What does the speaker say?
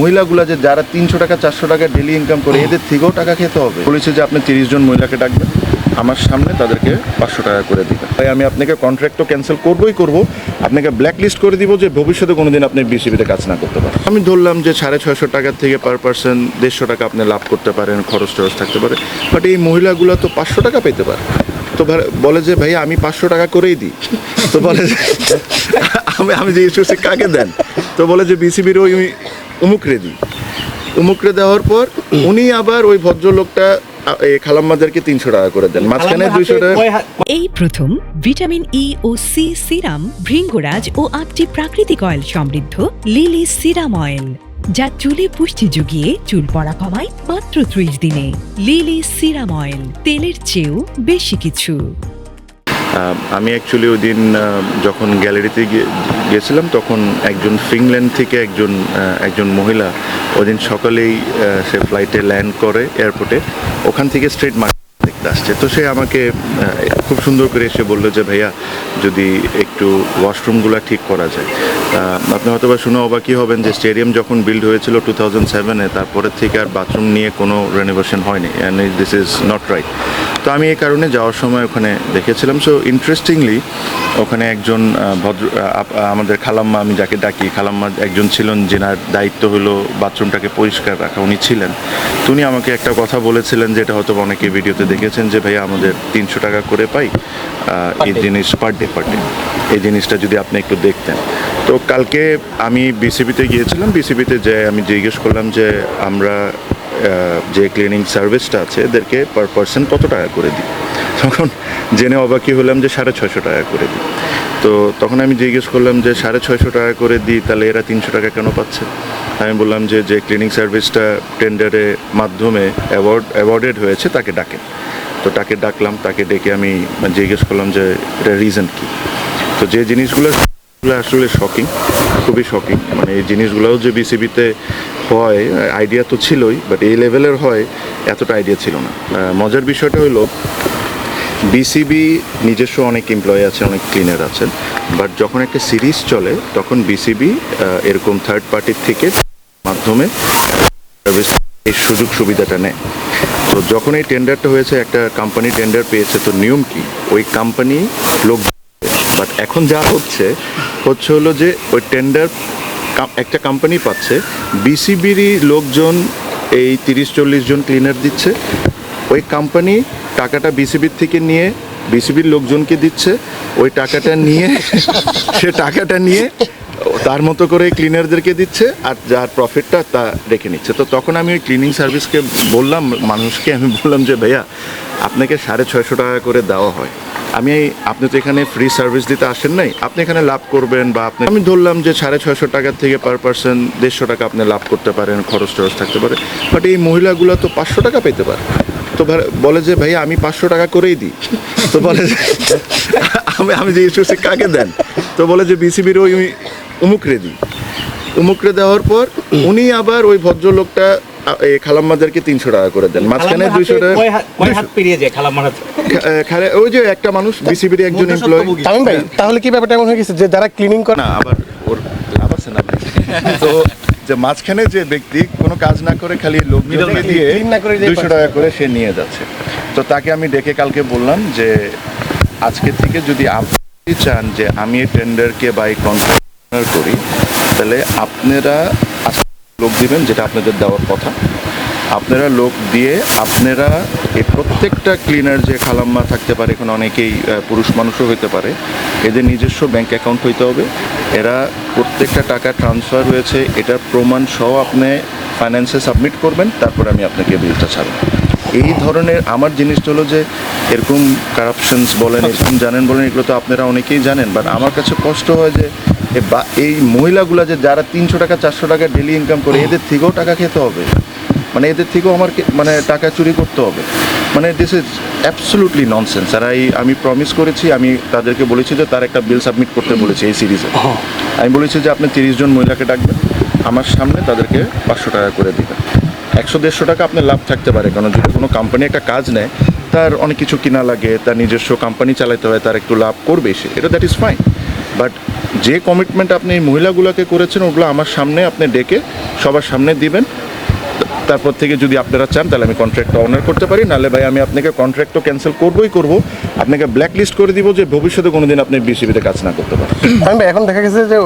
মহিলাগুলা যে যারা 300 টাকা 400 টাকা ডেলি ইনকাম করে এদের থেকেও টাকা খেতে হবে। বলেছে যে আপনি 30 জন মহিলাকে ডাকবেন, আমার সামনে তাদেরকে 500 টাকা করে দিবেন। তাই আমি আপনাকে কন্ট্রাক্টও ক্যান্সেল করবই করব, আপনাকে ব্ল্যাক লিস্ট করে দিব যে ভবিষ্যতে কোনোদিন আপনি বিসিবিতে কাজ না করতে পারেন। আমি ধরলাম যে 650 টাকা থেকে পার পার্সন 150 টাকা আপনি লাভ করতে পারেন, খরচ টরচ থাকতে পারে। বাট এই মহিলাগুলো তো 500 টাকা পেতে পারে। তো বলে যে ভাইয়া আমি 500 টাকা করেই দিই। তো বলে যে আমি যে ইস্যু কাকে দেন, তো বলে যে বিসিবির ওই উমুকরে দিই। উমুকরে দেওয়ার পর উনি আবার ওই ভদ্রলোকটা খালাম্মাদেরকে 300 টাকা করে দেন, মাঝখানে 200 টাকা। এই প্রথম ভিটামিন ই ও সি সিরাম, ভৃঙ্গরাজ ও 8টি প্রাকৃতিক অয়েল সমৃদ্ধ লিলি সিরাম অয়েল, যা চুলে পুষ্টি জুগিয়ে চুল পড়া কমায় মাত্র 30 দিনে। লিলি সিরাম অয়েল, তেলের চেয়েও বেশি কিছু। আমি অ্যাকচুয়ালি ওই দিন যখন গ্যালারিতে গিয়েছিলাম তখন একজন ফিনল্যান্ড থেকে একজন মহিলা ওই দিন সকালেই সে ফ্লাইটে ল্যান্ড করে এয়ারপোর্টে, ওখান থেকে স্ট্রিট মার্কেট দেখতে আসছে। তো সে আমাকে খুব সুন্দর করে এসে বললো যে ভাইয়া যদি একটু ওয়াশরুমগুলো ঠিক করা যায়। আপনি হয়তো বা শুনে অবাকই হবেন যে স্টেডিয়াম যখন বিল্ড হয়েছিল 2007-এ, তারপরের থেকে আর বাথরুম নিয়ে কোনো রেনোভেশন হয়নি, and this is not right. তো আমি এই কারণে যাওয়ার সময় ওখানে দেখেছিলাম। সো ইন্টারেস্টিংলি ওখানে একজন আমাদের খালাম্মা, আমি যাকে ডাকি খালাম্মা, একজন ছিলেন যেনার দায়িত্ব হলো বাথরুমটাকে পরিষ্কার রাখা, উনি ছিলেন। তো উনি আমাকে একটা কথা বলেছিলেন যেটা হয়তো অনেকে ভিডিওতে দেখেছেন যে ভাইয়া আমাদের 300 টাকা করে পাই এই জিনিস পার ডে, এই জিনিসটা যদি আপনি একটু দেখতেন। তো কালকে আমি বিসিবিতে গিয়েছিলাম, বিসিবিতে যে আমি জিজ্ঞেস করলাম যে আমরা যে ক্লিনিং সার্ভিসটা আছে এদেরকে পার পার্সন কত টাকা করে দিই। তখন জেনে অবাকই হলাম যে 650 টাকা করে দিই। তো তখন আমি জিজ্ঞেস করলাম যে 650 টাকা করে দিই, তাহলে এরা 300 টাকা কেন পাচ্ছে? আমি বললাম যে ক্লিনিং সার্ভিসটা টেন্ডারের মাধ্যমে অ্যাওয়ার্ডেড হয়েছে তাকে ডাকেন। তো তাকে ডাকলাম, তাকে ডেকে আমি জিজ্ঞেস করলাম যে এটা রিজন কী। তো যে জিনিসগুলো আসলে শকিং, খুবই শকিং, মানে এই জিনিসগুলোও যে বিসিবিতে হয় আইডিয়া তো ছিলই, বাট এই লেভেলের হয় এতটা আইডিয়া ছিল না। মজার বিষয়টা হলো বিসিবি নিজস্ব অনেক এমপ্লয়ি আছে, অনেক ক্লিনার আছেন, বাট যখন একটা সিরিজ চলে তখন বিসিবি এরকম থার্ড পার্টির থেকে মাধ্যমে এই সুযোগ সুবিধাটা নেয়। তো যখন এই টেন্ডারটা হয়েছে, একটা কোম্পানি টেন্ডার পেয়েছে, তো নিয়ম কি ওই কোম্পানি লোক, বাট এখন যা হচ্ছে হলো যে ওই টেন্ডার একটা কোম্পানি পাচ্ছে, বিসিবিরই লোকজন এই 30-40 জন ক্লিনার দিচ্ছে, ওই কোম্পানি টাকাটা বিসিবির থেকে নিয়ে বিসিবির লোকজনকে দিচ্ছে, ওই টাকাটা নিয়ে সে টাকাটা নিয়ে তার মতো করে ক্লিনারদেরকে দিচ্ছে, আর যার প্রফিটটা তা রেখে নিচ্ছে। তো তখন আমি ওই ক্লিনিং সার্ভিসকে বললাম, মানুষকে আমি বললাম যে ভাইয়া আপনাকে 650 টাকা করে দেওয়া হয়, আপনি তো এখানে ফ্রি সার্ভিস দিতে আসেন নাই, আপনি এখানে লাভ করবেন, বা আমি ধরলাম যে 650 টাকা থেকে পার পার্সন 150 টাকা আপনি লাভ করতে পারেন, খরচ টরচ থাকতে পারে। বাট এই মহিলাগুলো তো 500 টাকা পেতে পারে। তো বলে যে ভাইয়া আমি 500 টাকা করেই দিই। তো বলে যে আমি যে ইস্যু কাকে দেন, তো বলে যে বিসিবির ওই উমুকরে দিই। উমুকরে দেওয়ার পর উনি আবার ওই ভদ্রলোকটা খালাম্মাদেরকে 300 টাকা করে দেন, মাঝখানে 200 টাকা। ওই যে একটা মানুষ বিসিবির একজন এমপ্লয়ি। তামিম ভাই, তাহলে কি ব্যাপারটা এমন হয়ে গেছে যে যারা ক্লিনিং করে না, আবার ওর লাভ আছে না, তো যে মাঝখানে যে ব্যক্তি কোনো কাজ না করে খালি লোকজনকে দিয়ে 200 টাকা করে সে নিয়ে যাচ্ছে। তো তাকে আমি ডেকে কালকে বললাম যে আজকে থেকে যদি আপনি চান যে আমি এই টেন্ডারকে বা এই কন্ট্রাক্ট করি, তাহলে আপনারা লোক দিবেন, যেটা আপনাদের দেওয়ার কথা। আপনারা লোক দিয়ে আপনারা এই প্রত্যেকটা ক্লিনার যে খালাম্মা থাকতে পারে, এখন অনেকেই পুরুষ মানুষও হইতে পারে, এদের নিজস্ব ব্যাংক অ্যাকাউন্ট হইতে হবে, এরা প্রত্যেকটা টাকা ট্রান্সফার হয়েছে এটার প্রমাণ সহ আপনি ফাইন্যান্সে সাবমিট করবেন, তারপর আমি আপনাকে বিলটা ছাড়ব। এই ধরনের আমার জিনিসটা হলো যে এরকম কারাপশনস বলেন, এরকম জানেন বলেন, এগুলো তো আপনারা অনেকেই জানেন, বাট আমার কাছে কষ্ট হয় যে এই মহিলাগুলা যে যারা 300 টাকা 400 টাকা ডেলি ইনকাম করে এদের থেকেও টাকা খেতে হবে, মানে এদের থেকেও আমার টাকা চুরি করতে হবে, মানে দিস ইজ অ্যাবসলুটলি ননসেন্স। আর আমি প্রমিস করেছি, আমি তাদেরকে বলেছি যে তার একটা বিল সাবমিট করতে বলেছি এই সিরিজে। আমি বলেছি যে আপনি 30 জন মহিলাকে ডাকবেন, আমার সামনে তাদেরকে 500 টাকা করে দিবেন। 100-150 টাকা আপনার লাভ থাকতে পারে, কারণ যদি কোনো কোম্পানি একটা কাজ নেয় তার অনেক কিছু কিনা লাগে, তার নিজস্ব কোম্পানি চালাতে হয়, তার একটু লাভ করবে সে, এটা দ্যাট ইজ ফাইন। বাট যে কমিটমেন্ট আপনি এই মহিলাগুলোকে করেছেন ওগুলো আমার সামনে আপনি ডেকে সবার সামনে দিবেন। তারপর থেকে যদি আপনারা চান তাহলে আমি কন্ট্রাক্টটা অনার করতে পারি, নাহলে ভাই আমি আপনাকে কন্ট্রাক্টও ক্যান্সেল করবই করব, আপনাকে ব্ল্যাক লিস্ট করে দিব যে ভবিষ্যতে কোনোদিন আপনি বিসিবিতে কাজ না করতে পারেন। আমি ভাই এখন দেখা গেছে যে